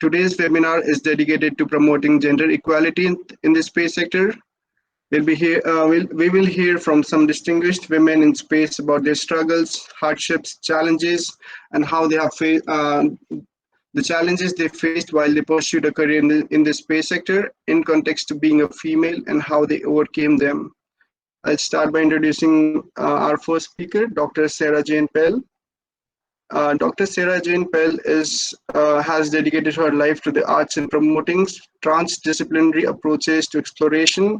Today's webinar is dedicated to promoting gender equality in the space sector. We will hear from some distinguished women in space about their struggles, hardships, challenges, and how they have faced the challenges they faced while they pursued a career in the space sector in context to being a female and how they overcame them. I'll start by introducing our first speaker, Dr. Sarah Jane Pell. Dr. Sarah Jane Pell has dedicated her life to the arts and promoting transdisciplinary approaches to exploration.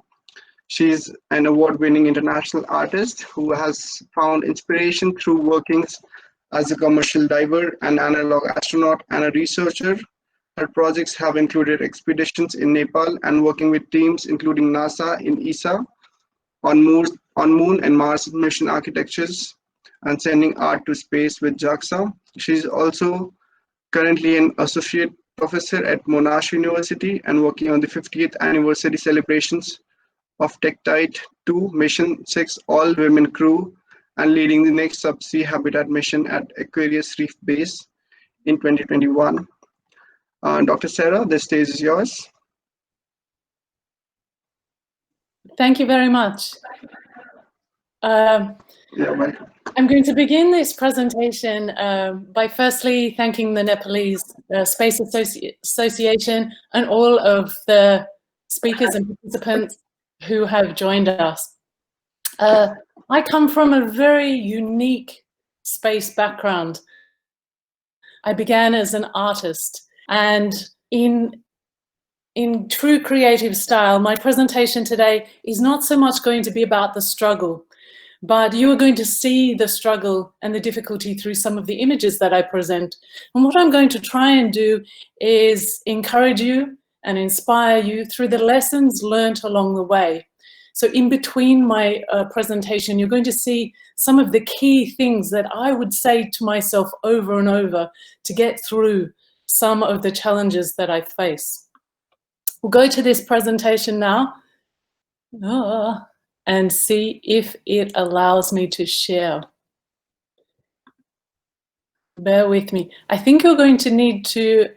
She's an award-winning international artist who has found inspiration through workings as a commercial diver, an analog astronaut, and a researcher. Her projects have included expeditions in Nepal and working with teams including NASA in ESA on Moon and Mars mission architectures and sending art to space with JAXA. She's also currently an associate professor at Monash University and working on the 50th anniversary celebrations of TechTide 2 Mission 6 all-women crew and leading the next subsea habitat mission at Aquarius Reef Base in 2021. Dr. Sarah, the stage is yours. Thank you very much. I'm going to begin this presentation by firstly thanking the Nepalese Space Association and all of the speakers and participants who have joined us. I come from a very unique space background. I began as an artist, and in true creative style, my presentation today is not so much going to be about the struggle, but you are going to see the struggle and the difficulty through some of the images that I present. And what I'm going to try and do is encourage you and inspire you through the lessons learned along the way. So in between my presentation, you're going to see some of the key things that I would say to myself over and over to get through some of the challenges that I face. We'll go to this presentation now and see if it allows me to share. Bear with me. I think you're going to need to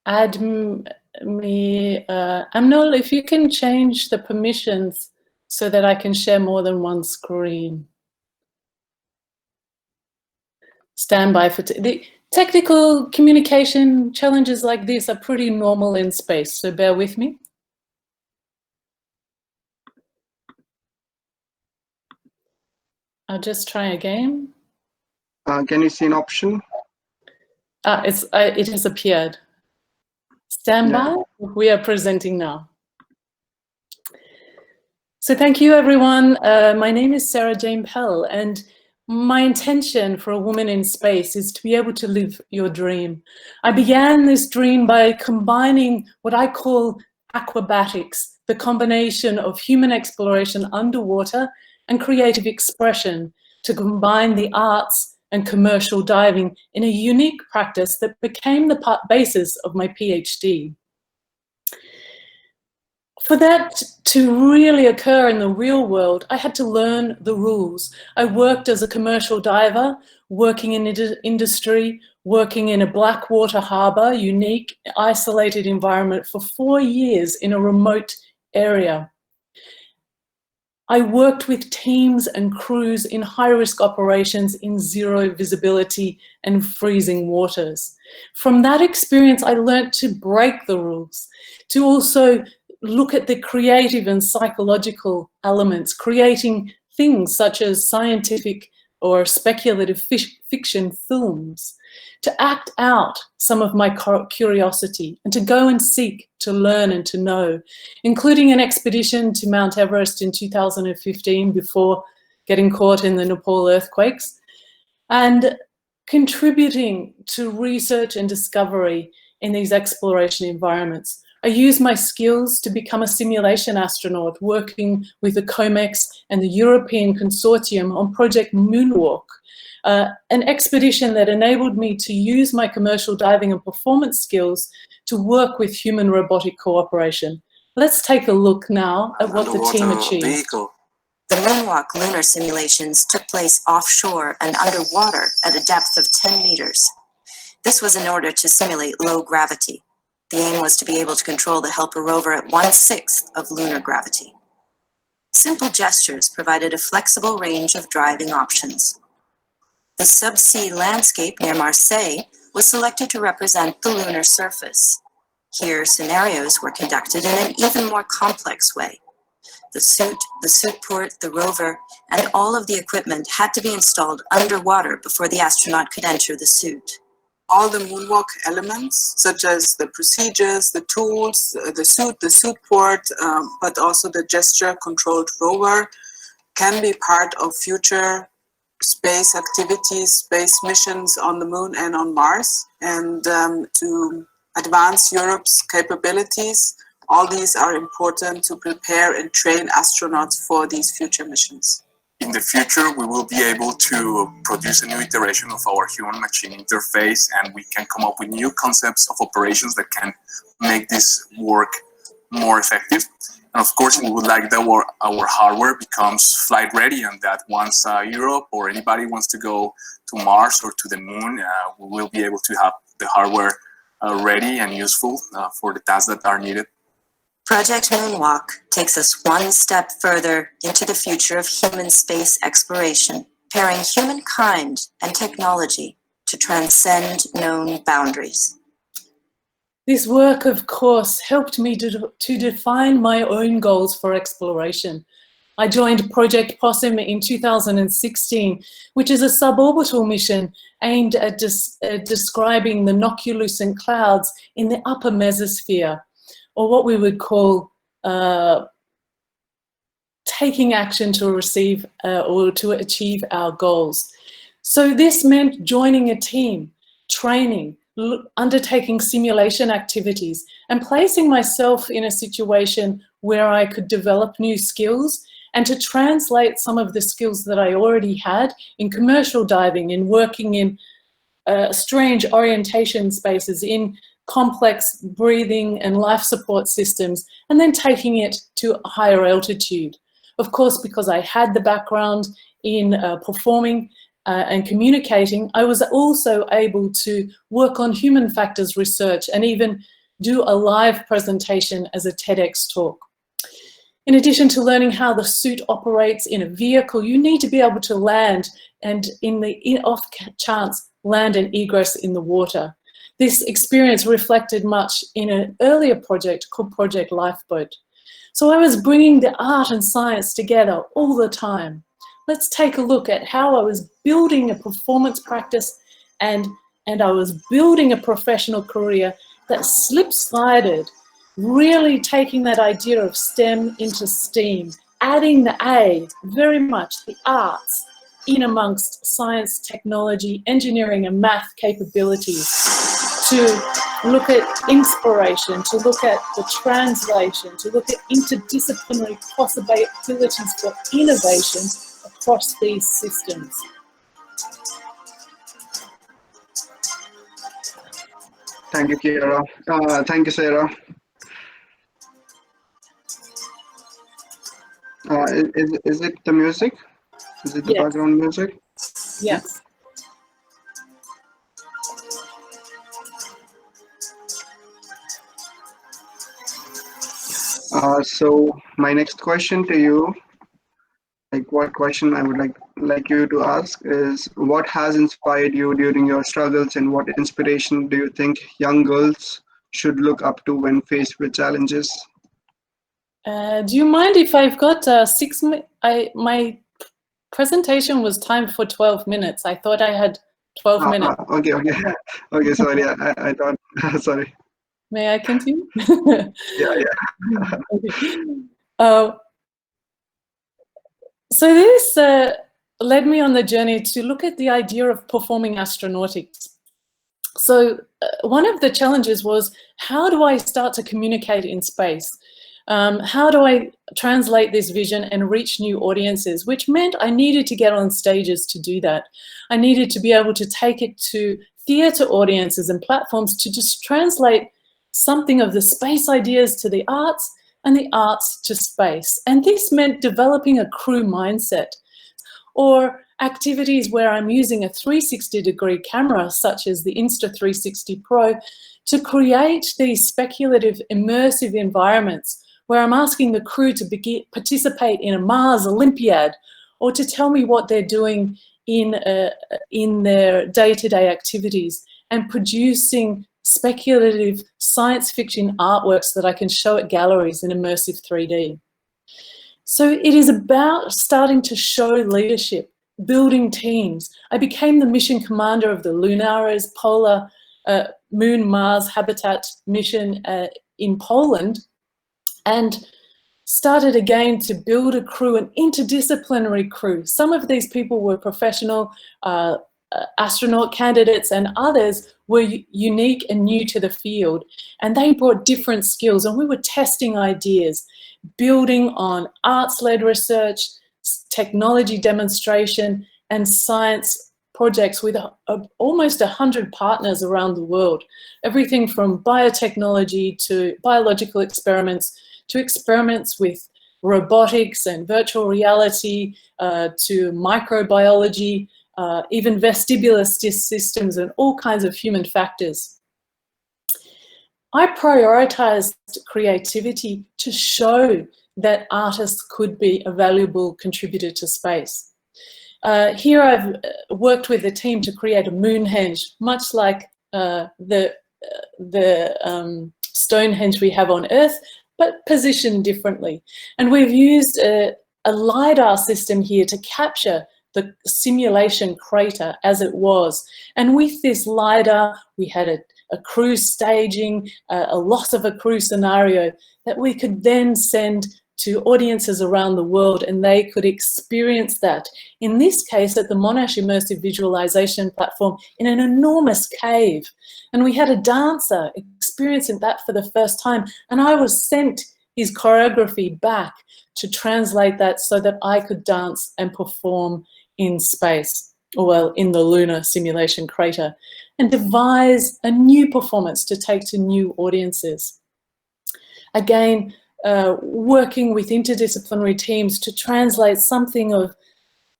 add me, Amnol, if you can change the permissions so that I can share more than one screen. Stand by for the technical communication challenges like this are pretty normal in space, so bear with me. I'll just try again. Can you see an option? It has appeared. Stand by. We are presenting now. So thank you, everyone. My name is Sarah Jane Pell, and my intention for a woman in space is to be able to live your dream. I began this dream by combining what I call aquabatics, the combination of human exploration underwater and creative expression to combine the arts and commercial diving in a unique practice that became the basis of my PhD. For that to really occur in the real world, I had to learn the rules. I worked as a commercial diver, working in industry, working in a blackwater harbor, unique, isolated environment for 4 years in a remote area. I worked with teams and crews in high-risk operations in zero visibility and freezing waters. From that experience, I learned to break the rules, to also look at the creative and psychological elements, creating things such as scientific or speculative fiction films, to act out some of my curiosity and to go and seek to learn and to know, including an expedition to Mount Everest in 2015 before getting caught in the Nepal earthquakes, and contributing to research and discovery in these exploration environments. I used my skills to become a simulation astronaut, working with the COMEX and the European Consortium on Project Moonwalk, an expedition that enabled me to use my commercial diving and performance skills to work with human-robotic cooperation. Let's take a look now at what the team achieved. Vehicle. The Moonwalk lunar simulations took place offshore and underwater at a depth of 10 meters. This was in order to simulate low gravity. The aim was to be able to control the helper rover at 1/6 of lunar gravity. Simple gestures provided a flexible range of driving options. The subsea landscape near Marseille was selected to represent the lunar surface. Here, scenarios were conducted in an even more complex way. The suit port, the rover, and all of the equipment had to be installed underwater before the astronaut could enter the suit. All the moonwalk elements, such as the procedures, the tools, the suit port, but also the gesture-controlled rover, can be part of future space activities, space missions on the moon and on Mars. And to advance Europe's capabilities, all these are important to prepare and train astronauts for these future missions. In the future, we will be able to produce a new iteration of our human-machine interface, and we can come up with new concepts of operations that can make this work more effective. And of course, we would like that our hardware becomes flight-ready, and that once Europe or anybody wants to go to Mars or to the moon, we will be able to have the hardware ready and useful for the tasks that are needed. Project Moonwalk takes us one step further into the future of human space exploration, pairing humankind and technology to transcend known boundaries. This work, of course, helped me to define my own goals for exploration. I joined Project Possum in 2016, which is a suborbital mission aimed at describing the noctilucent clouds in the upper mesosphere, or what we would call taking action to receive or to achieve our goals. So this meant joining a team, training, undertaking simulation activities, and placing myself in a situation where I could develop new skills and to translate some of the skills that I already had in commercial diving, in working in strange orientation spaces, in complex breathing and life support systems, and then taking it to a higher altitude. Of course, because I had the background in performing and communicating, I was also able to work on human factors research and even do a live presentation as a TEDx talk. In addition to learning how the suit operates in a vehicle, you need to be able to land and in the off chance, land and egress in the water. This experience reflected much in an earlier project called Project Lifeboat. So I was bringing the art and science together all the time. Let's take a look at how I was building a performance practice and I was building a professional career that slip-slided, really taking that idea of STEM into STEAM, adding the A, very much the arts, in amongst science, technology, engineering and math capabilities, to look at inspiration, to look at the translation, to look at interdisciplinary possibilities for innovation across these systems. Thank you, Chiara. Thank you, Sarah. Is it the music? Is it the Yes. background music? Yes. So my next question to you, what question I would like you to ask is, what has inspired you during your struggles, and what inspiration do you think young girls should look up to when faced with challenges? Do you mind if I've got 6 minutes? My presentation was timed for 12 minutes. I thought I had 12 minutes. Okay. Okay, sorry, I thought, sorry. May I continue? Yeah. Okay. So this led me on the journey to look at the idea of performing astronautics. So one of the challenges was, how do I start to communicate in space? How do I translate this vision and reach new audiences? Which meant I needed to get on stages to do that. I needed to be able to take it to theatre audiences and platforms to just translate something of the space ideas to the arts and the arts to space. And this meant developing a crew mindset. or activities where I'm using a 360-degree camera, such as the Insta360 Pro, to create these speculative, immersive environments where I'm asking the crew to participate in a Mars Olympiad, or to tell me what they're doing in their day-to-day activities, and producing speculative science fiction artworks that I can show at galleries in immersive 3D. So it is about starting to show leadership, building teams. I became the mission commander of the Lunares Polar Moon-Mars Habitat mission in Poland, and started again to build a crew, an interdisciplinary crew. Some of these people were professional astronaut candidates, and others were unique and new to the field, and they brought different skills, and we were testing ideas, building on arts-led research, technology demonstration, and science projects with almost 100 partners around the world. Everything from biotechnology to biological experiments to experiments with robotics and virtual reality, to microbiology, even vestibular systems and all kinds of human factors. I prioritized creativity to show that artists could be a valuable contributor to space. Here I've worked with a team to create a Moonhenge, much like the Stonehenge we have on Earth, but positioned differently. And we've used a LiDAR system here to capture the simulation crater as it was. And with this LiDAR, we had a crew staging, a loss of a crew scenario that we could then send to audiences around the world, and they could experience that. In this case, at the Monash Immersive Visualization Platform in an enormous cave. And we had a dancer experiencing that for the first time, and I was sent his choreography back to translate that so that I could dance and perform in space, or well, in the lunar simulation crater, and devise a new performance to take to new audiences. Again, working with interdisciplinary teams to translate something of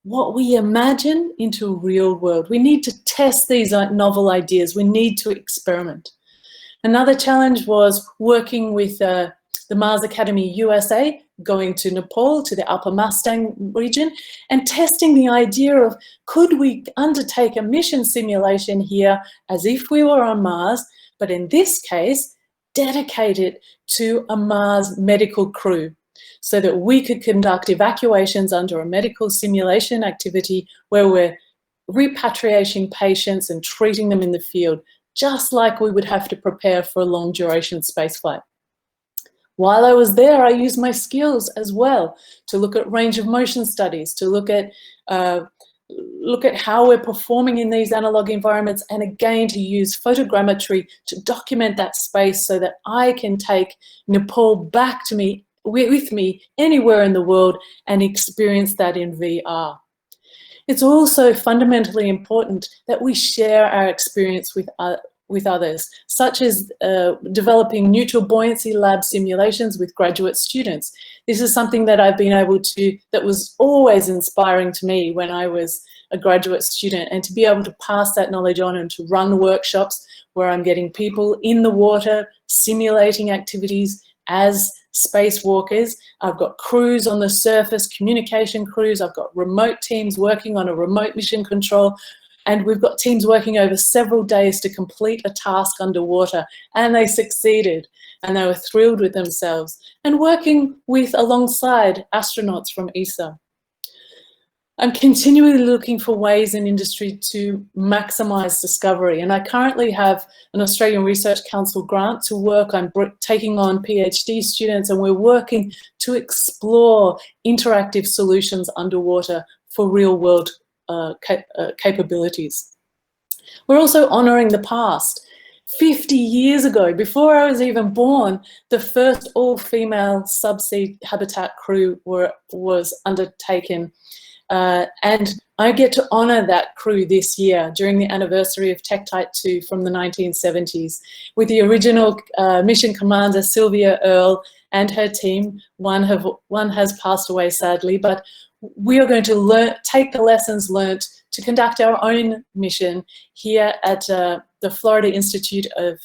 what we imagine into a real world. We need to test these novel ideas. We need to experiment. Another challenge was working with the Mars Academy USA, going to Nepal, to the Upper Mustang region, and testing the idea of, could we undertake a mission simulation here as if we were on Mars, but in this case, dedicated to a Mars medical crew, so that we could conduct evacuations under a medical simulation activity where we're repatriating patients and treating them in the field, just like we would have to prepare for a long duration spaceflight. While I was there, I used my skills as well to look at range of motion studies, to look at how we're performing in these analog environments, and again to use photogrammetry to document that space so that I can take Nepal back to me, with me anywhere in the world, and experience that in VR. It's also fundamentally important that we share our experience with others, such as developing neutral buoyancy lab simulations with graduate students. This is something that I've been able to, that was always inspiring to me when I was a graduate student, and to be able to pass that knowledge on and to run workshops where I'm getting people in the water, simulating activities as spacewalkers. I've got crews on the surface, communication crews. I've got remote teams working on a remote mission control. And we've got teams working over several days to complete a task underwater, and they succeeded, and they were thrilled with themselves, and working alongside astronauts from ESA. I'm continually looking for ways in industry to maximize discovery, and I currently have an Australian Research Council grant to work. I'm taking on PhD students, and we're working to explore interactive solutions underwater for real-world capabilities. We're also honouring the past. 50 years ago, before I was even born, the first all-female subsea habitat crew was undertaken. And I get to honour that crew this year during the anniversary of TechTite 2 from the 1970s with the original mission commander Sylvia Earle and her team. One has passed away sadly, but we are going to take the lessons learnt to conduct our own mission here at the Florida Institute of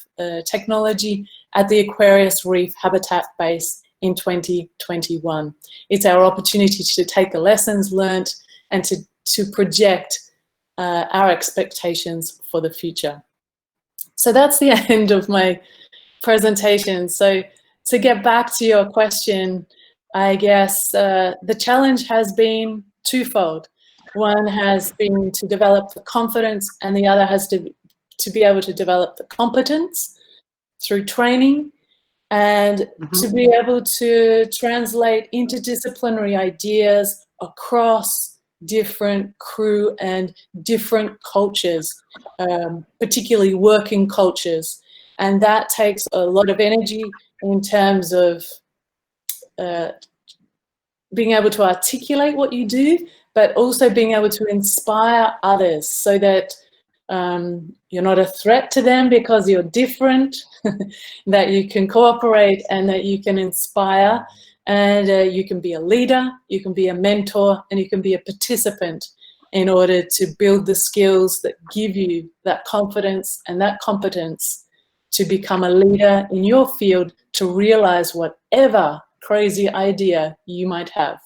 Technology at the Aquarius Reef Habitat Base in 2021. It's our opportunity to take the lessons learnt and to project our expectations for the future. So that's the end of my presentation. So to get back to your question, I guess the challenge has been twofold. One has been to develop the confidence, and the other has to be able to develop the competence through training, and to be able to translate interdisciplinary ideas across different crew and different cultures, particularly working cultures. And that takes a lot of energy in terms of being able to articulate what you do, but also being able to inspire others so that you're not a threat to them because you're different, that you can cooperate and that you can inspire, and you can be a leader, you can be a mentor, and you can be a participant in order to build the skills that give you that confidence and that competence to become a leader in your field, to realize whatever crazy idea you might have.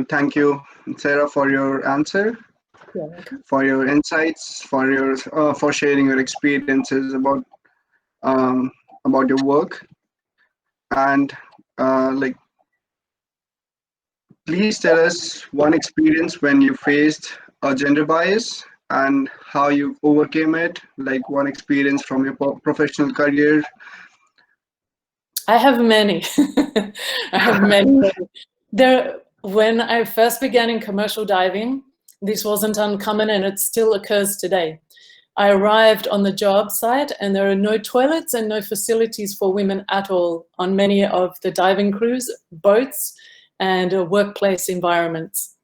Thank you, Sarah, for your answer, for your insights, for sharing your experiences about your work, and please tell us one experience when you faced a gender bias and how you overcame it, like one experience from your professional career. I have many. I have many. When I first began in commercial diving, this wasn't uncommon, and it still occurs today. I arrived on the job site and there are no toilets and no facilities for women at all on many of the diving crews, boats, and workplace environments.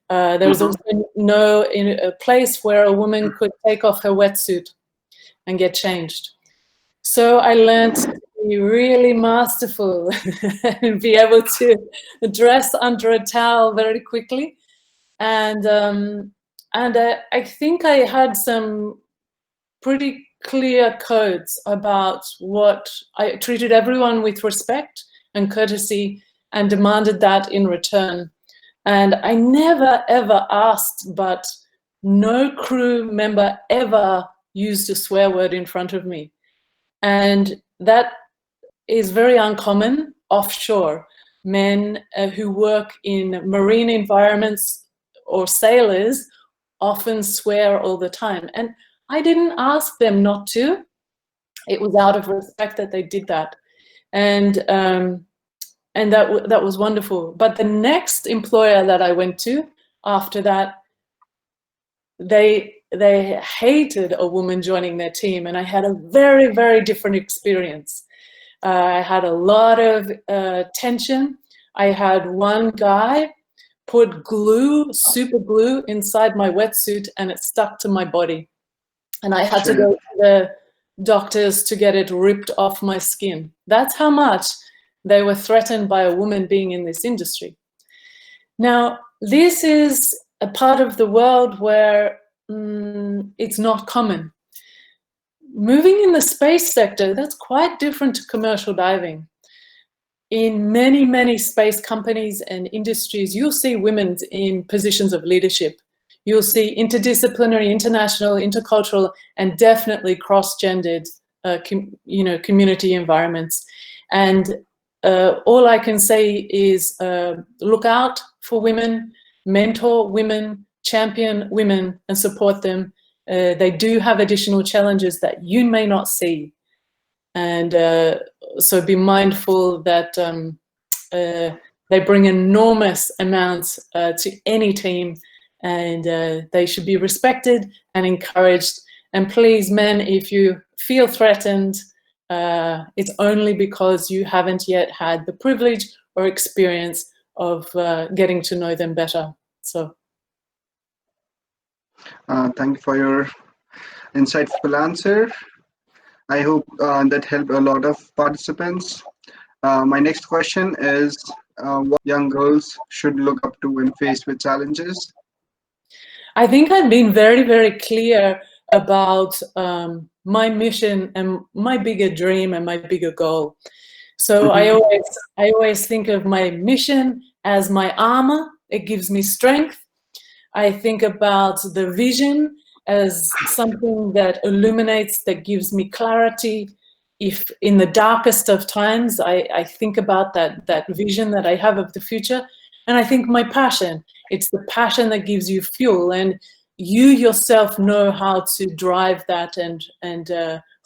There was also no place where a woman could take off her wetsuit and get changed. So I learned to be really masterful and be able to dress under a towel very quickly. And I think I had some pretty clear codes about what I treated everyone with respect and courtesy and demanded that in return. And I never ever asked, but no crew member ever used a swear word in front of me. And that is very uncommon offshore. Men who work in marine environments or sailors often swear all the time. And I didn't ask them not to. It was out of respect that they did that. And that was wonderful. But the next employer that I went to after that, they hated a woman joining their team, and I had a very, very different experience. I had a lot of tension. I had one guy put glue, super glue, inside my wetsuit, and it stuck to my body. And I had to go to the doctors to get it ripped off my skin. That's how much they were threatened by a woman being in this industry. Now, this is a part of the world where it's not common. Moving in the space sector, that's quite different to commercial diving. In many, many space companies and industries, you'll see women in positions of leadership. You'll see interdisciplinary, international, intercultural, and definitely cross-gendered community environments. And all I can say is look out for women, mentor women, champion women, and support them. They do have additional challenges that you may not see. And so be mindful that they bring enormous amounts to any team, and they should be respected and encouraged. And please, men, if you feel threatened, it's only because you haven't yet had the privilege or experience of getting to know them better. So. Thank you for your insightful answer. I hope that helped a lot of participants. My next question is, what young girls should look up to when faced with challenges? I think I've been very, very clear about my mission and my bigger dream and my bigger goal. So I always think of my mission as my armor. It gives me strength. I think about the vision as something that illuminates, that gives me clarity. If in the darkest of times, I think about that vision that I have of the future. And I think my passion, it's the passion that gives you fuel, and you yourself know how to drive that and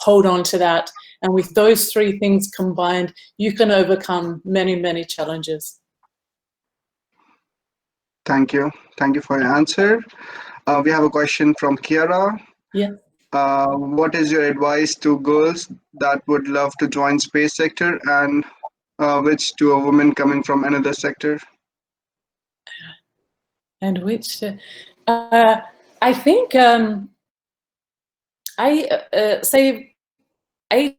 hold on to that. And with those three things combined, you can overcome many, many challenges. Thank you. Thank you for your answer. We have a question from Chiara. Yeah. What is your advice to girls that would love to join space sector, and which to a woman coming from another sector? And which, I think I say 8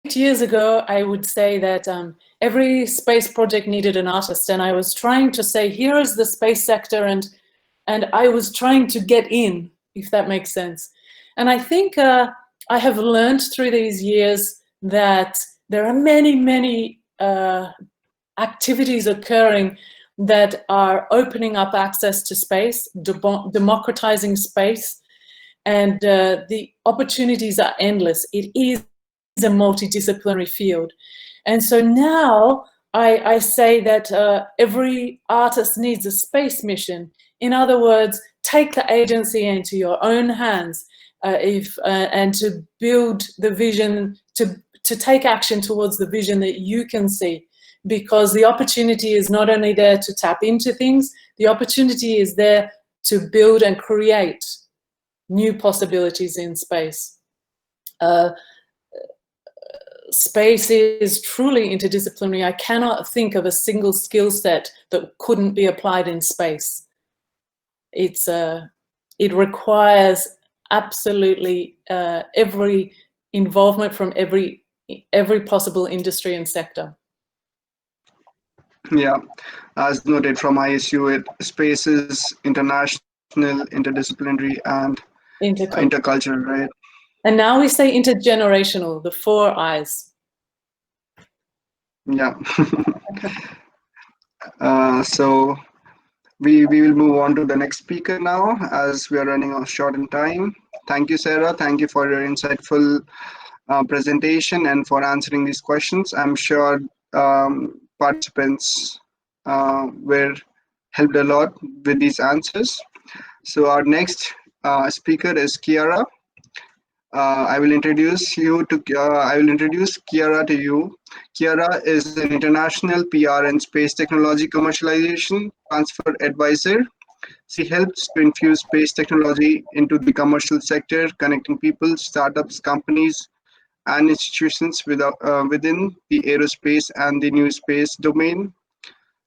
years ago, I would say that every space project needed an artist, and I was trying to say, here is the space sector, and I was trying to get in, if that makes sense. And I think I have learned through these years that there are many, many activities occurring that are opening up access to space, democratizing space, and the opportunities are endless. It is a multidisciplinary field. And so now I say that every artist needs a space mission. In other words, take the agency into your own hands and to build the vision, to take action towards the vision that you can see. Because the opportunity is not only there to tap into things, the opportunity is there to build and create new possibilities in space. Space is truly interdisciplinary. I cannot think of a single skill set that couldn't be applied in space. It requires absolutely every involvement from every possible industry and sector. Yeah, as noted from ISU, space is international, interdisciplinary, and intercultural, right? And now we say intergenerational, the 4 I's. Yeah. So we will move on to the next speaker now, as we are running short in time. Thank you, Sarah. Thank you for your insightful presentation and for answering these questions. I'm sure participants were helped a lot with these answers. So our next speaker is Chiara. I will introduce Chiara to you. Chiara is an international PR and space technology commercialization transfer advisor. She helps to infuse space technology into the commercial sector, connecting people, startups, companies, and institutions within the aerospace and the new space domain.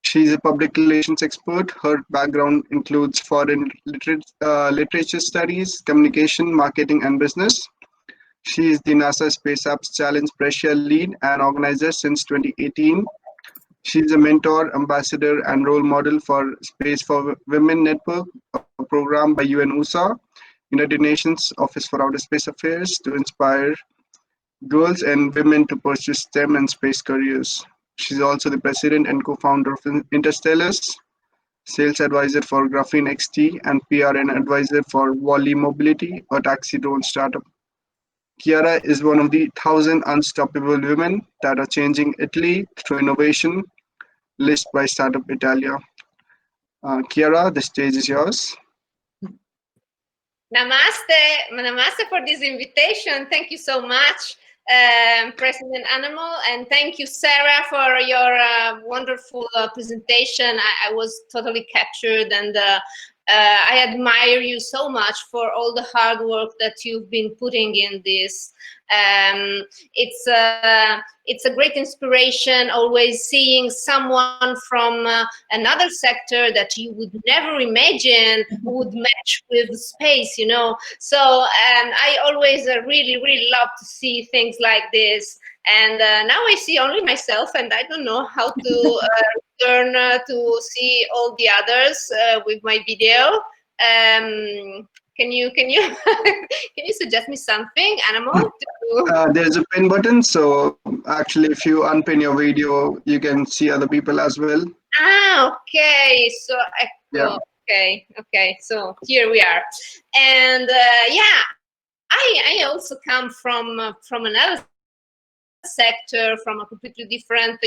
She is a public relations expert. Her background includes foreign literature studies, communication, marketing, and business. She is the NASA Space Apps Challenge Brescia lead and organizer since 2018. She is a mentor, ambassador, and role model for Space4Women Network, a program by UNUSA, United Nations Office for Outer Space Affairs, to inspire girls and women to pursue STEM and space careers. She's also the president and co-founder of Interstellars, sales advisor for Graphene XT, and PR and advisor for Wally Mobility, a taxi drone startup. Chiara is one of the 1,000 unstoppable women that are changing Italy through innovation, list by Startup Italia. Chiara, the stage is yours. Namaste for this invitation. Thank you so much, President Animal, and thank you, Sarah, for your wonderful presentation. I was totally captured, and I admire you so much for all the hard work that you've been putting in this It's a great inspiration, always seeing someone from another sector that you would never imagine would match with space, you know. So I always really love to see things like this. And now I see only myself, and I don't know how to turn to see all the others with my video. Can you can you suggest me something, Animal? There's a pin button, so actually if you unpin your video, you can see other people as well. Ah, okay. So Yeah. okay. So here we are, and yeah, I also come from another sector, from a completely different.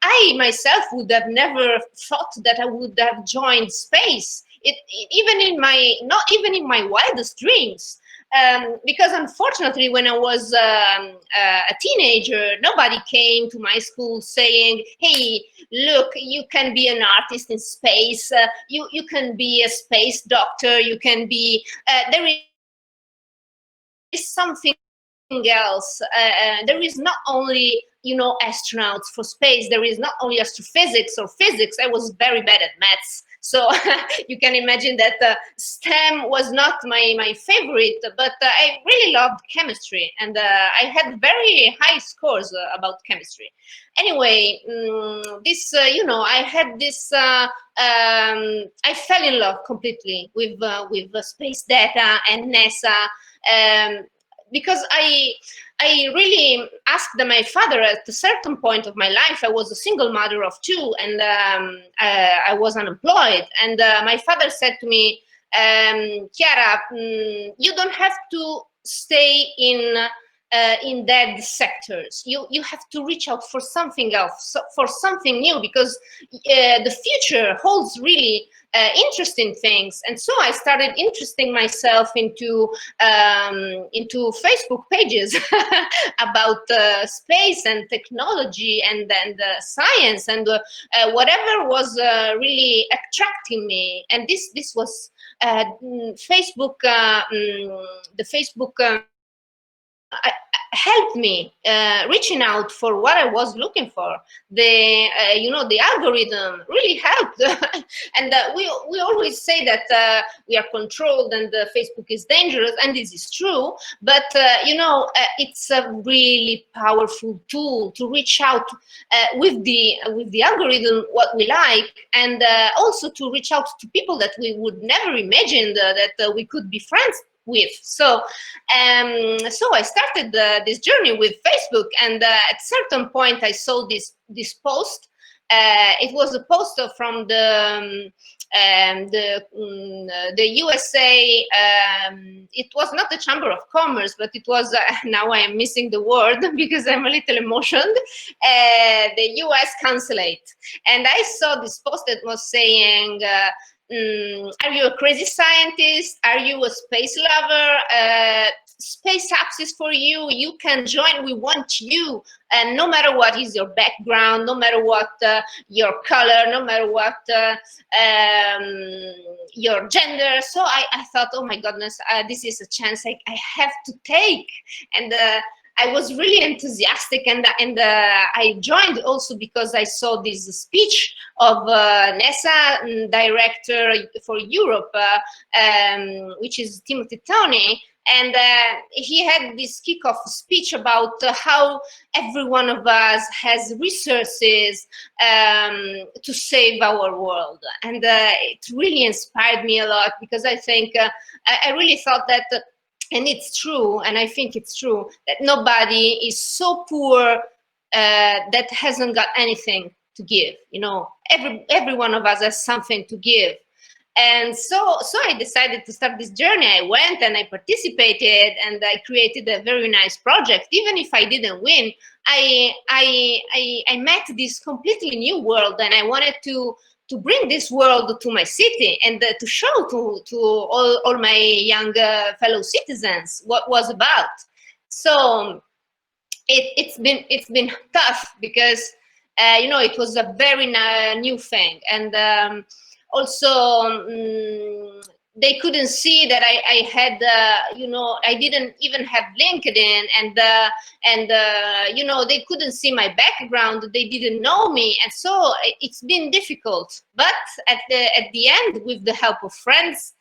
I myself would have never thought that I would have joined space. Even in my, not even in my wildest dreams. Because unfortunately, when I was a teenager, nobody came to my school saying, "Hey, look, you can be an artist in space. You can be a space doctor. You can be." There is something else. There is not only, you know, astronauts for space. There is not only astrophysics or physics. I was very bad at maths. So you can imagine that STEM was not my favorite, but I really loved chemistry, and I had very high scores about chemistry. Anyway, you know, I had this, I fell in love completely with space data and NASA, because I really asked my father at a certain point of my life. I was a single mother of two, and I was unemployed. And my father said to me, Chiara, you don't have to stay in dead sectors. You have to reach out for something else, for something new, because the future holds really interesting things. And so I started interesting myself into Facebook pages about space and technology and science and whatever was really attracting me. And this was Facebook. The Facebook helped me reaching out for what I was looking for. The you know, the algorithm really helped. And we always say that we are controlled and Facebook is dangerous, and this is true, but you know, it's a really powerful tool to reach out with the algorithm what we like, and also to reach out to people that we would never imagine that we could be friends with. So I started this journey with Facebook, and at a certain point I saw this post. It was a post from the USA. It was not the Chamber of Commerce, but it was now I am missing the word because I'm a little emotional. The US consulate, and I saw this post that was saying, are you a crazy scientist? Are you a space lover? Space apps is for you. You can join. We want you. And no matter what is your background, no matter what your color, no matter what your gender. So I thought, oh my goodness, this is a chance I have to take. And I was really enthusiastic, and I joined also because I saw this speech of NESA director for Europe, which is Timothy Tony, and he had this kickoff speech about how every one of us has resources to save our world, and it really inspired me a lot, because I think I really thought that. And it's true, and I think it's true, that nobody is so poor that hasn't got anything to give. You know, every one of us has something to give. And so I decided to start this journey. I went and I participated, and I created a very nice project. Even if I didn't win, I met this completely new world, and I wanted to bring this world to my city, and to show to all my young fellow citizens what was about. So it's been tough, because you know, it was a very new thing, and also they couldn't see that I had, you know, I didn't even have LinkedIn, and you know, they couldn't see my background, they didn't know me, and so it's been difficult. But at the end, with the help of friends,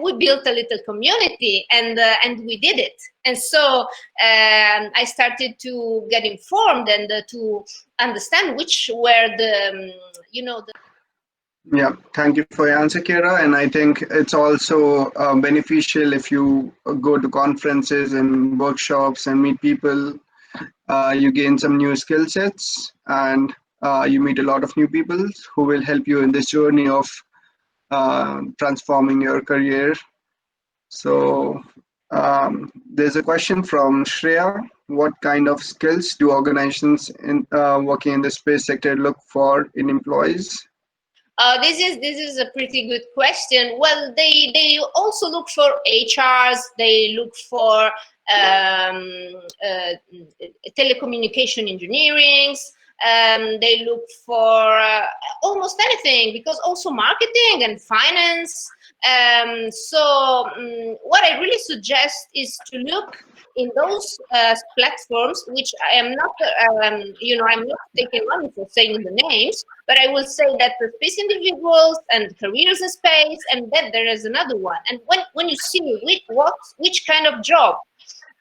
we built a little community, and we did it. And so I started to get informed and to understand which were the, you know, the. Yeah, thank you for your answer, Chiara. And I think it's also beneficial if you go to conferences and workshops and meet people. You gain some new skill sets, and you meet a lot of new people who will help you in this journey of transforming your career. So there's a question from Shreya. What kind of skills do organizations working in the space sector look for in employees? This is a pretty good question. Well, they also look for HRs. They look for telecommunication engineering. They look for almost anything, because also marketing and finance. What I really suggest is to look in those platforms, which I am not, you know, I'm not taking money for saying the names, but I will say that the Space Individuals and Careers in Space, and then there is another one. And when you see which kind of job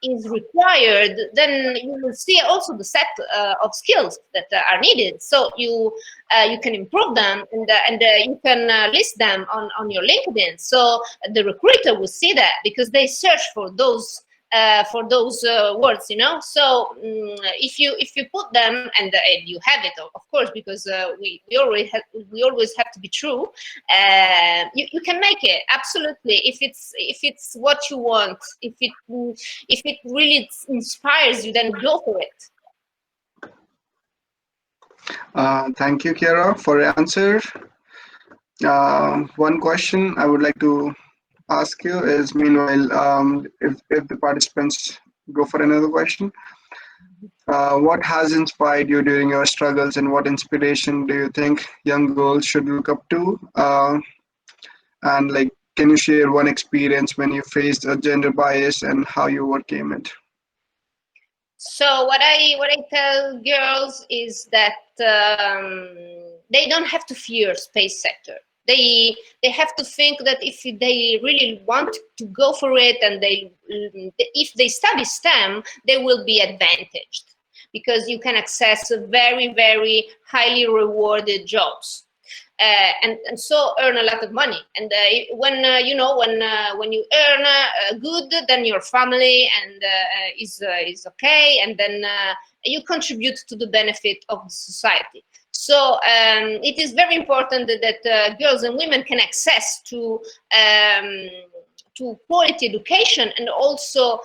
is required, then you will see also the set of skills that are needed. So you can improve them, and you can list them on your LinkedIn. So the recruiter will see that, because they search for those words, you know. So if you put them, and you have it, of course, because we always have to be true. You can make it, absolutely, if it's what you want. If it really inspires you, then go for it. Thank you, Chiara, for your answer. One question I would like to ask you is, meanwhile, if the participants go for another question, what has inspired you during your struggles, and what inspiration do you think young girls should look up to? And like, can you share one experience when you faced a gender bias and how you overcame it? So what I tell girls is that they don't have to fear space sector. They have to think that if they really want to go for it, and if they study STEM, they will be advantaged, because you can access very, very highly rewarded jobs. And so earn a lot of money. And when you know, when you earn good, then your family and is okay, and then you contribute to the benefit of the society. So it is very important that girls and women can access to quality education, and also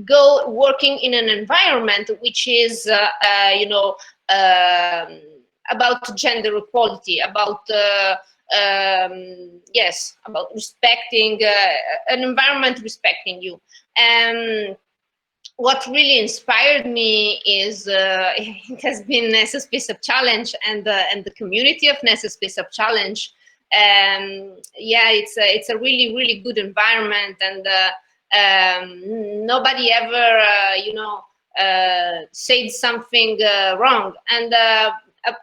go working in an environment which is you know, about gender equality, about yes, about respecting an environment respecting you. What really inspired me is it has been NASO Space Up Challenge, and the community of NASO Space Up Challenge. Yeah, it's a really, really good environment, and nobody ever you know, said something wrong. And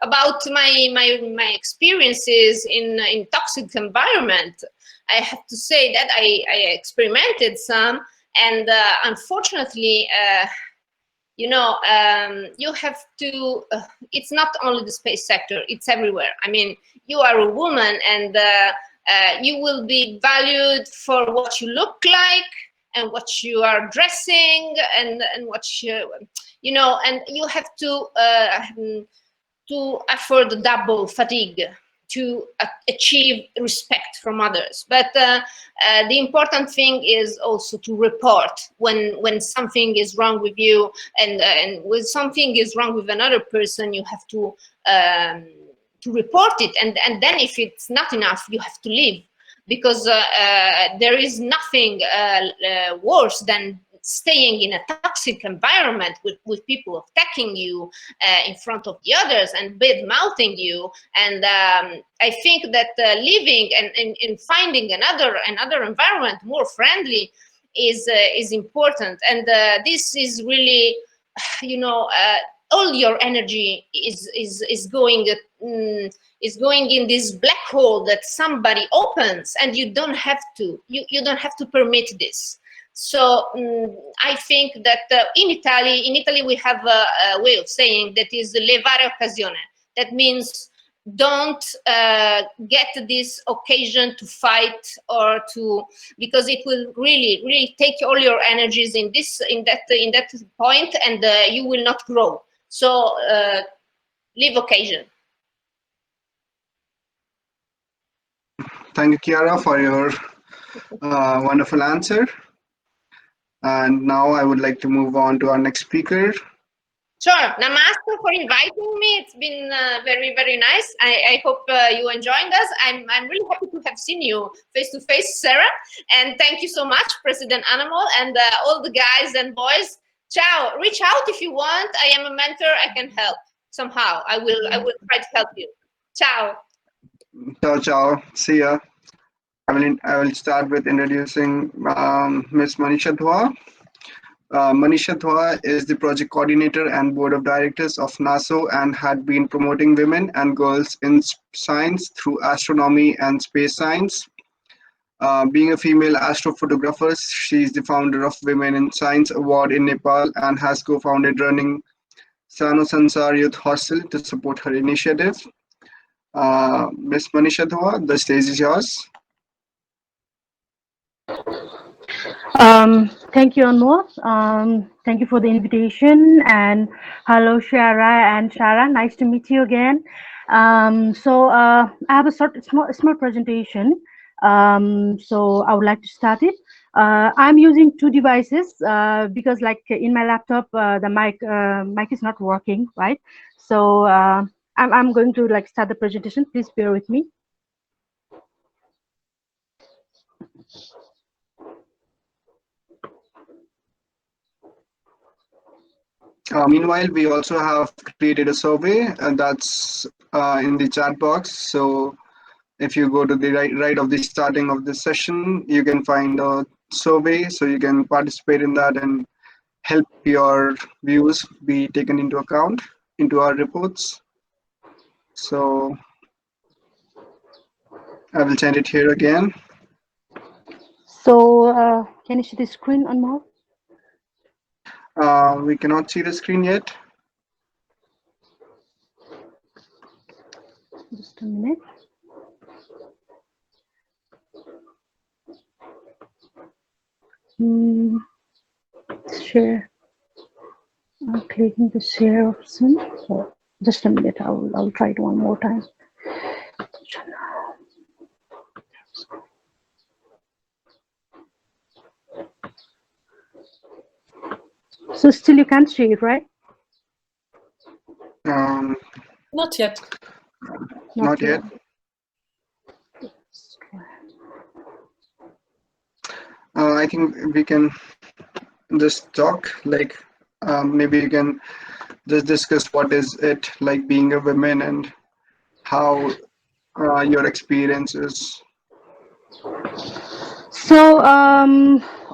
about my experiences in toxic environment, I have to say that I experimented some, and unfortunately, you know, you have to, it's not only the space sector, it's everywhere. I mean, you are a woman, and you will be valued for what you look like, and what you are dressing, and what you know, and you have to afford double fatigue to achieve respect from others. But the important thing is also to report when something is wrong with you, and when something is wrong with another person, you have to report it, and then if it's not enough, you have to leave, because there is nothing worse than staying in a toxic environment with people attacking you in front of the others and bad-mouthing you. And I think that living and finding another environment more friendly is important. And this is really, you know, all your energy is going in this black hole that somebody opens, and you don't have to permit this. So I think that in Italy we have a way of saying that is levare occasione. That means don't get this occasion to fight or to, because it will really take all your energies in that point, and you will not grow. So leave occasion. Thank you, Chiara, for your wonderful answer. And now I would like to move on to our next speaker. Sure. Namaste for inviting me. It's been very, very nice. I hope you enjoyed us. I'm really happy to have seen you face to face, Sarah. And thank you so much, President Animal, and all the guys and boys. Ciao. Reach out if you want. I am a mentor. I can help somehow. I will try to help you. Ciao. Ciao, ciao. See ya. I will start with introducing Ms. Manisha Dwa. Manisha Dwa is the project coordinator and board of directors of NASO and had been promoting women and girls in science through astronomy and space science. Being a female astrophotographer, she is the founder of Women in Science Award in Nepal and has co-founded running Sano Sansar Youth Hostel to support her initiative. Ms. Manisha Dwa, the stage is yours. Thank you, Anmol. Thank you for the invitation, and hello, Chiara and Chiara. Nice to meet you again. So I have a small presentation. So I would like to start it. I'm using two devices because, like in my laptop, the mic is not working, right? So I'm going to start the presentation. Please bear with me. Meanwhile, we also have created a survey, and that's in the chat box. So if you go to the right of the starting of this session, you can find a survey, so you can participate in that and help your views be taken into account into our reports. So I will send it here again. So can you see the screen, Anmol? We cannot see the screen yet. Just a minute. Share. I'm clicking the share option. So just a minute. I'll try it one more time. So still you can't see it, right? Not yet. Not yet. I think we can just talk, like maybe you can just discuss what is it like being a woman and how your experience is. So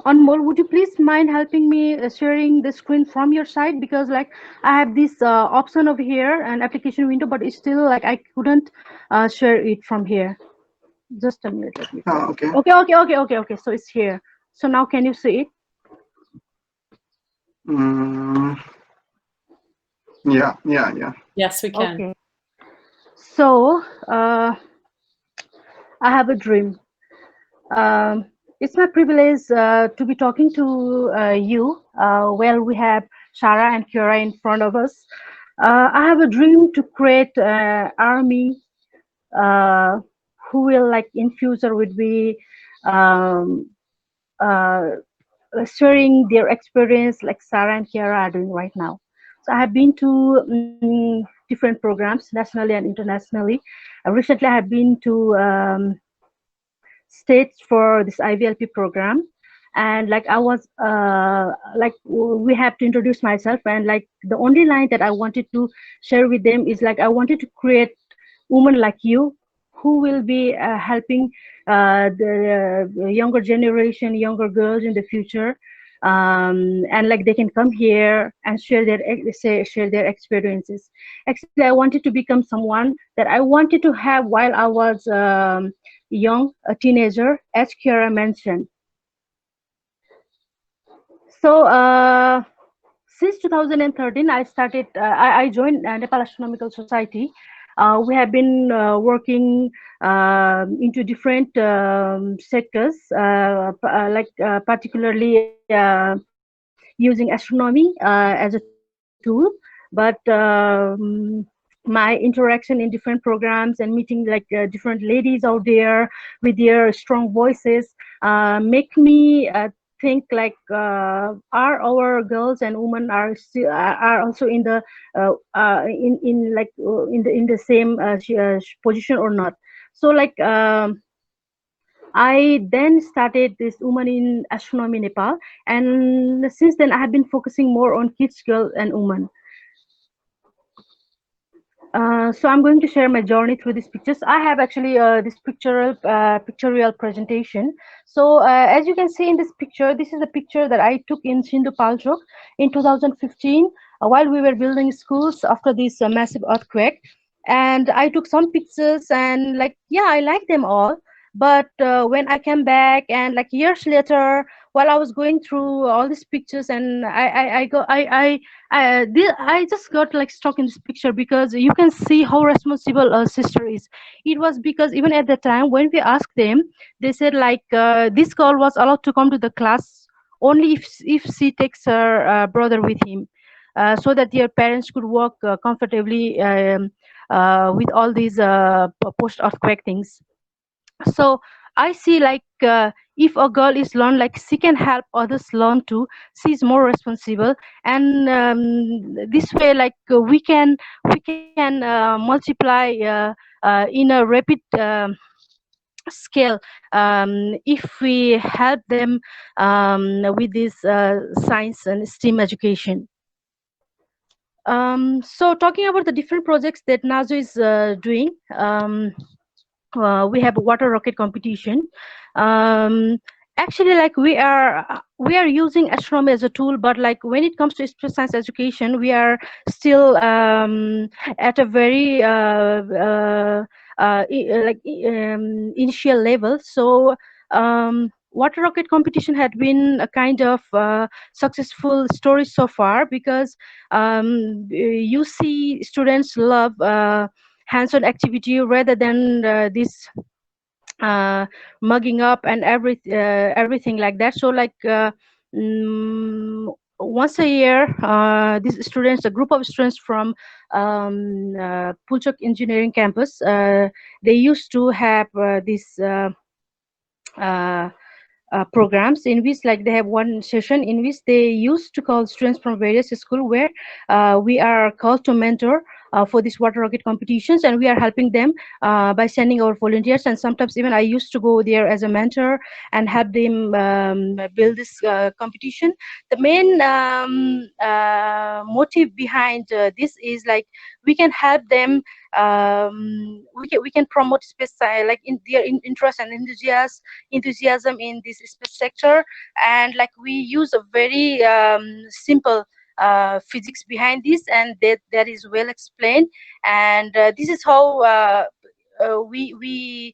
Anmol, would you please mind helping me sharing the screen from your side, because like I have this option over here, an application window, but it's still like I couldn't share it from here. Just a minute. Let me Okay. Okay. So it's here. So now can you see it? Yeah. Yes, we can. Okay. So I have a dream. It's my privilege to be talking to you while we have Chiara and Chiara in front of us. I have a dream to create an army who will, like in future, would be sharing their experience like Sarah and Chiara are doing right now. So I have been to different programs nationally and internationally. Recently, I have been to States for this IVLP program, and like I was like we have to introduce myself, and like the only line that I wanted to share with them is like I wanted to create women like you who will be helping the younger generation, younger girls in the future, and like they can come here and share their experiences. Actually, I wanted to become someone that I wanted to have while I was young, a teenager, as Chiara mentioned. So since 2013, I joined Nepal Astronomical Society. We have been working into different sectors, particularly using astronomy as a tool. But my interaction in different programs and meeting like different ladies out there with their strong voices make me think like are our girls and women are also in the in the same position or not. So like I then started this Women in Astronomy Nepal, and since then I have been focusing more on kids, girls, and women. So I'm going to share my journey through these pictures. I have actually this pictorial presentation. So as you can see in this picture, this is a picture that I took in Sindhu Palchok in 2015 while we were building schools after this massive earthquake. And I took some pictures and like, yeah, I like them all. But when I came back and like years later, while I was going through all these pictures, and I just got like stuck in this picture because you can see how responsible a sister is. It was because even at the time when we asked them, they said like this girl was allowed to come to the class only if she takes her brother with him, so that their parents could work comfortably with all these post-earthquake things. So I see like if a girl is learned, like she can help others learn too. She's more responsible, and this way like we can multiply in a rapid scale if we help them with this science and STEAM education. So talking about the different projects that NASO is doing, we have a water rocket competition. Actually, like we are using astronomy as a tool, but like when it comes to space science education, we are still at a very initial level. So water rocket competition had been a kind of successful story so far, because you see students love hands-on activity rather than this mugging up and everything like that. So like once a year, these students, a group of students from Pulchok Engineering Campus, they used to have this programs in which like they have one session in which they used to call students from various schools, where we are called to mentor for these water rocket competitions, and we are helping them by sending our volunteers, and sometimes even I used to go there as a mentor and help them build this competition. The main motive behind this is like we can help them, we can promote space like in their interest and enthusiasm in this space sector, and like we use a very simple physics behind this, and that is well explained, and this is how we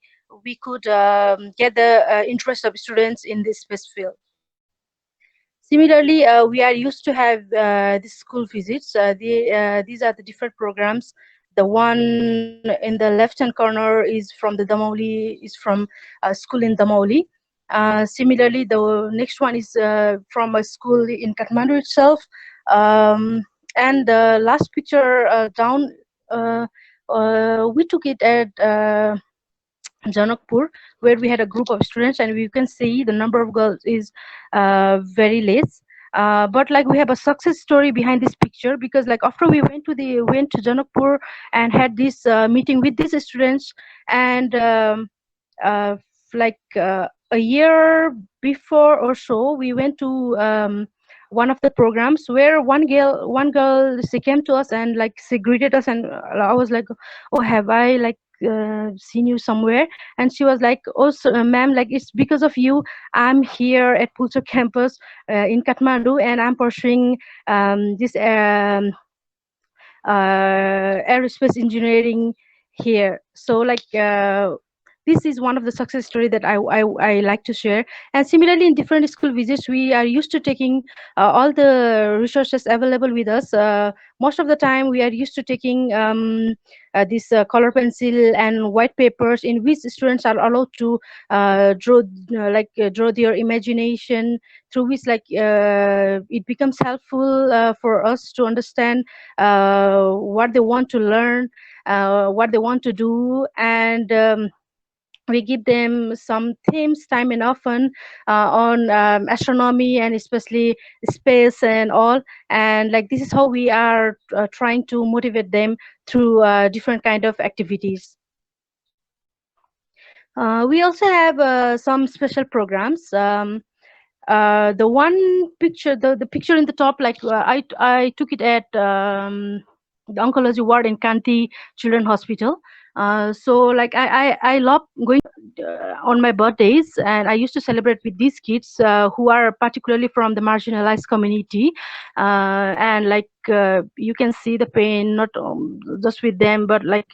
could get the interest of students in this space field. Similarly, we are used to have the school visits. These are the different programs. The one in the left-hand corner is from the Damauli, is from a school in Damauli. Similarly, the next one is from a school in Kathmandu itself. And the last picture down, we took it at Janakpur, where we had a group of students, and we can see the number of girls is very less. But like we have a success story behind this picture, because like after we went to Janakpur and had this meeting with these students, and a year before or so, we went to one of the programs where one girl, she came to us and like she greeted us, and I was like, oh, have I like seen you somewhere? And she was like, oh, ma'am, like it's because of you I'm here at Pulsar campus in Kathmandu, and I'm pursuing this aerospace engineering here. So like this is one of the success story that I like to share. And similarly, in different school visits, we are used to taking all the resources available with us. Most of the time, we are used to taking this color pencil and white papers, in which students are allowed to draw their imagination, through which it becomes helpful for us to understand what they want to learn, what they want to do. And we give them some themes time and often on astronomy, and especially space and all. And like this is how we are trying to motivate them through different kind of activities. We also have some special programs. The one picture, the picture in the top, I took it at the oncology ward in Kanti Children's Hospital. So like I love going on my birthdays, and I used to celebrate with these kids who are particularly from the marginalized community. And like you can see the pain, not just with them, but like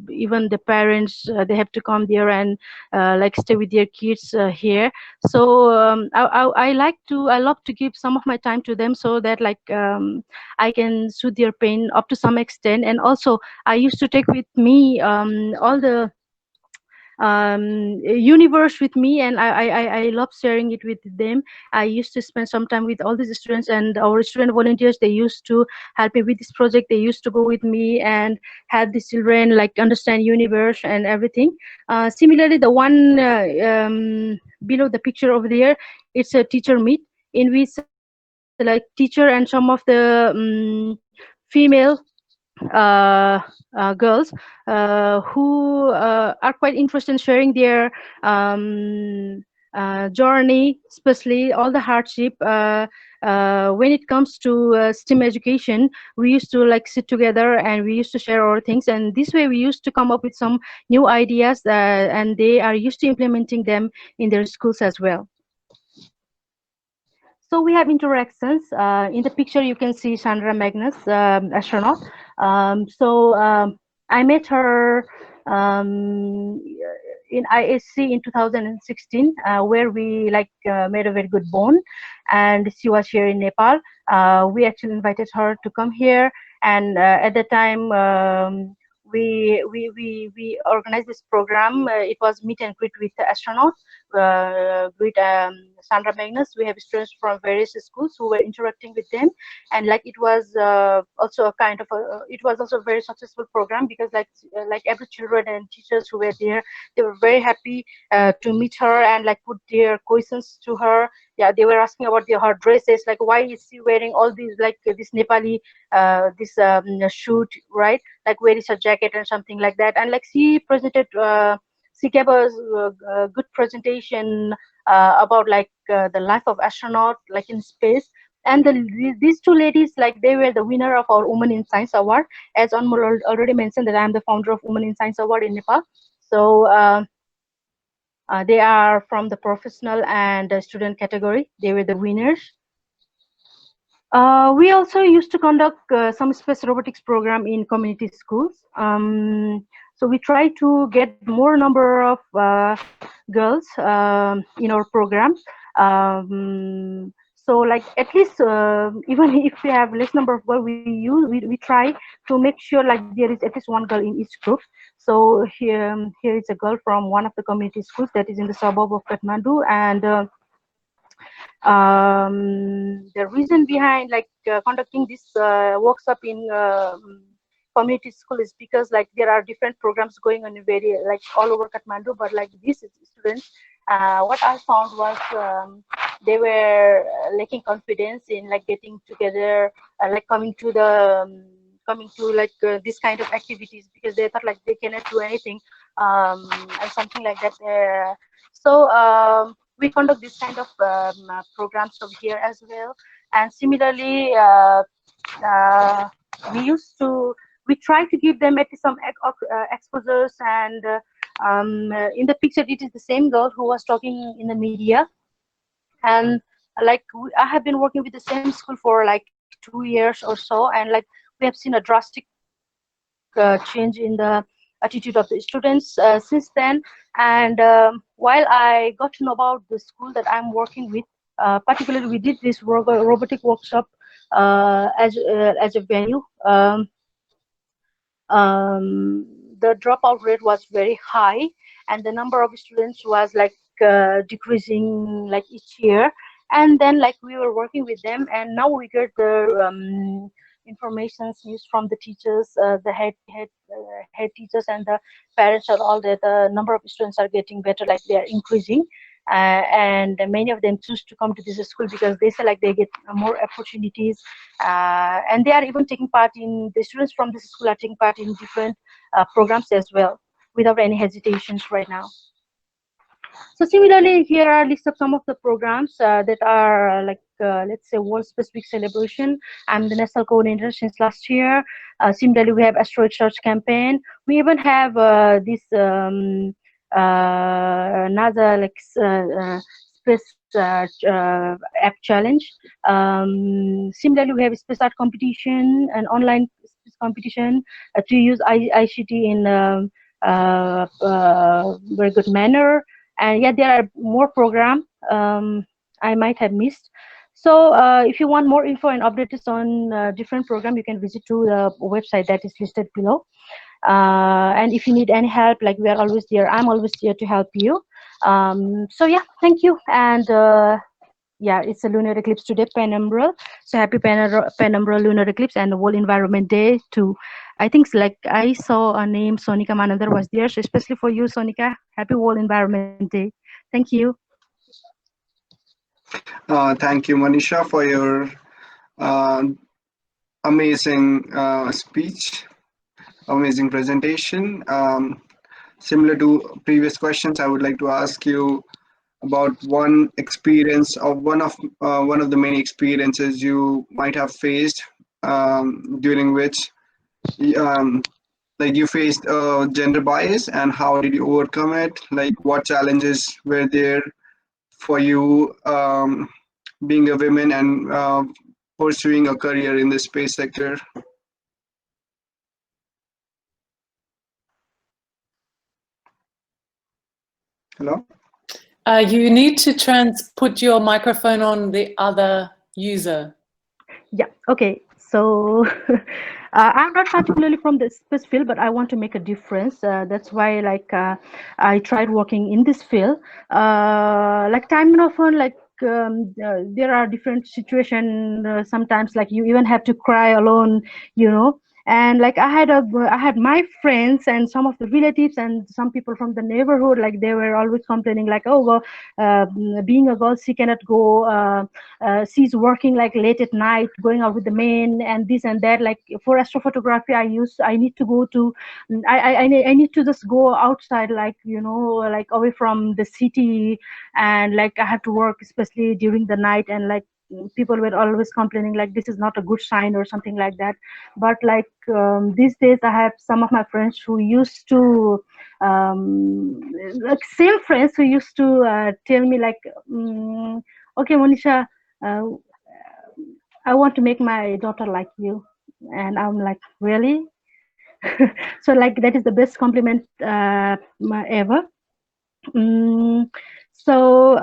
even the parents, they have to come there and like stay with their kids here. So I love to give some of my time to them, so that like I can soothe their pain up to some extent. And also I used to take with me all the universe with me, and I love sharing it with them. I used to spend some time with all these students, and our student volunteers, they used to help me with this project. They used to go with me and have these children like understand universe and everything. Similarly, the one below the picture over there, it's a teacher meet, in which like teacher and some of the female girls who are quite interested in sharing their journey, especially all the hardship when it comes to STEM education. We used to like sit together and we used to share our things, and this way we used to come up with some new ideas, and they are used to implementing them in their schools as well. So we have interactions. In the picture, you can see Sandra Magnus, astronaut. I met her in ISC in 2016, where we like made a very good bond, and she was here in Nepal. We actually invited her to come here, and at the time we organized this program. It was meet and greet with the astronaut, with Sandra Magnus. We have students from various schools who were interacting with them, and like it was also a kind of it was also a very successful program, because like every children and teachers who were there, they were very happy to meet her and like put their questions to her. Yeah, they were asking about her dresses, like why is she wearing all these, like this Nepali this shoot, right? Like where is her jacket and something like that. And like she presented, she gave us a good presentation about like the life of astronaut, like in space. And these two ladies, like they were the winner of our Women in Science Award. As Anmol already mentioned, that I am the founder of Women in Science Award in Nepal. So they are from the professional and student category. They were the winners. We also used to conduct some space robotics program in community schools. So we try to get more number of girls in our program. So like at least even if we have less number of girls, we try to make sure like there is at least one girl in each group. So here is a girl from one of the community schools that is in the suburb of Kathmandu, and the reason behind like conducting this workshop in community school is because like there are different programs going on in very like all over Kathmandu, but like these students, what I found was they were lacking confidence in like getting together, like coming to this kind of activities, because they thought like they cannot do anything and something like that. So we conduct this kind of programs over here as well. And similarly, we used to we try to give them at least some exposures. And in the picture, it is the same girl who was talking in the media. And like I have been working with the same school for like 2 years or so, and like we have seen a drastic change in the attitude of the students since then. And while I got to know about the school that I'm working with, particularly we did this robotic workshop as a venue. The dropout rate was very high, and the number of students was like decreasing like each year. And then like we were working with them, and now we get the information news from the teachers, the head teachers and the parents are all that the number of students are getting better, like they are increasing. And many of them choose to come to this school because they say like they get more opportunities, and they are even taking part in, the students from this school are taking part in different programs as well without any hesitations right now. So similarly, here are a list of some of the programs that are like, let's say, World Space Week celebration. I'm the national coordinator since last year. Similarly, we have Astro Research campaign. We even have this NASA like space app challenge. Similarly, we have space art competition and online space competition to use ICT in very good manner. And yeah, there are more programs I might have missed. So if you want more info and updates on different programs, you can visit to the website that is listed below. And if you need any help, like we are always there, I'm always here to help you. So yeah, thank you. And yeah, it's a lunar eclipse today, penumbral. So happy penumbral lunar eclipse and the World Environment Day too. I think like I saw a name, Sonika Manandar was there. So especially for you, Sonika, happy World Environment Day. Thank you. Thank you, Manisha, for your amazing speech, amazing presentation. Similar to previous questions, I would like to ask you about one experience of one of the many experiences you might have faced, during which like you faced gender bias, and how did you overcome it? Like what challenges were there for you, being a woman and pursuing a career in the space sector? Hello? You need to put your microphone on the other user. Yeah, okay. So I'm not particularly from the space field, but I want to make a difference. That's why like I tried working in this field. Like time and often, like there are different situations. Sometimes like you even have to cry alone, you know. And like I had my friends and some of the relatives and some people from the neighborhood, like they were always complaining like, oh well, being a girl, she cannot go, she's working like late at night, going out with the men and this and that. Like for astrophotography, I need to go to, I need to just go outside, like, you know, like away from the city, and like I have to work especially during the night. And like people were always complaining like this is not a good sign or something like that. But like these days I have some of my friends who used to like same friends who used to tell me like, okay Manisha, I want to make my daughter like you. And I'm like, really? So like that is the best compliment ever. So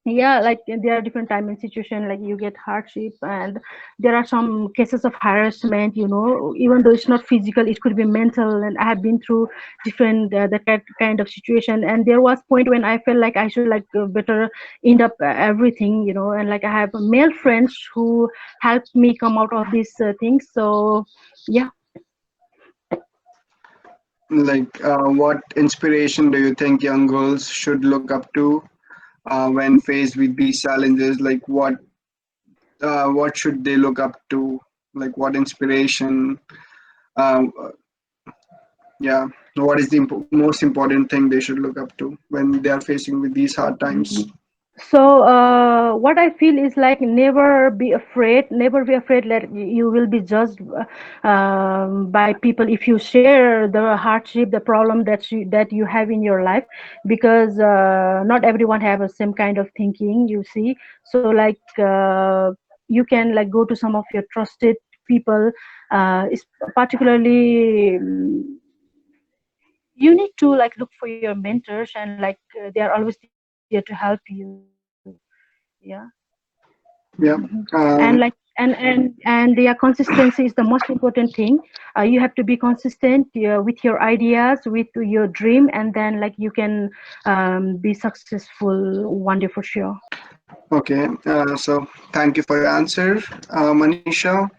yeah, like there are different time and situation, like you get hardship, and there are some cases of harassment, you know, even though it's not physical, it could be mental. And I have been through different that kind of situation. And there was point when I felt like I should like better end up everything, you know. And like I have male friends who helped me come out of these things. So yeah. Like what inspiration do you think young girls should look up to when faced with these challenges? Like what should they look up to? Like what inspiration? Yeah, what is the most important thing they should look up to when they are facing with these hard times? So what I feel is like never be afraid that you will be judged by people if you share the hardship, the problem that you have in your life, because not everyone have the same kind of thinking, you see. So like you can like go to some of your trusted people, particularly you need to like look for your mentors, and like they are always there to help you. Yeah. Yeah. And their consistency is the most important thing. You have to be consistent with your ideas, with your dream, and then like you can be successful one day for sure. Okay. So thank you for your answer, Manisha,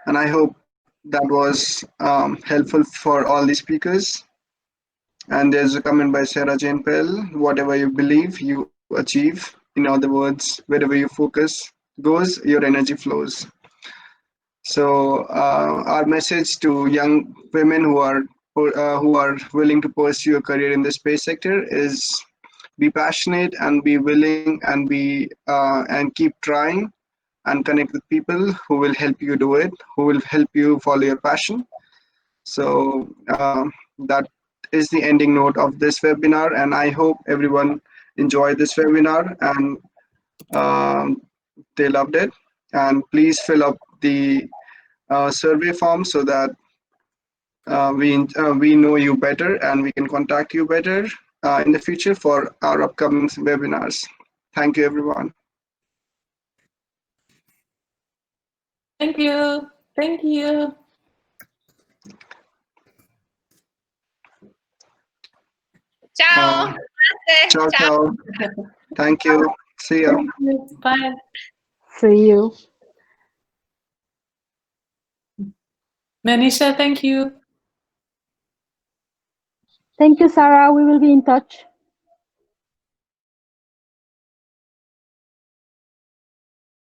and I hope that was helpful for all the speakers. And there's a comment by Sarah Jane Pell: whatever you believe, you achieve. In other words, wherever your focus goes, your energy flows. So our message to young women who are willing to pursue a career in the space sector is: be passionate and be willing and and keep trying and connect with people who will help you do it, who will help you follow your passion. So that is the ending note of this webinar, and I hope everyone enjoyed this webinar and they loved it. And please fill up the survey form so that we know you better and we can contact you better in the future for our upcoming webinars. Thank you, everyone. Thank you. Thank you. Ciao. Ciao, Ciao. ciao. Thank you. See you. Bye. See you. Manisha, thank you. Thank you, Sarah. We will be in touch.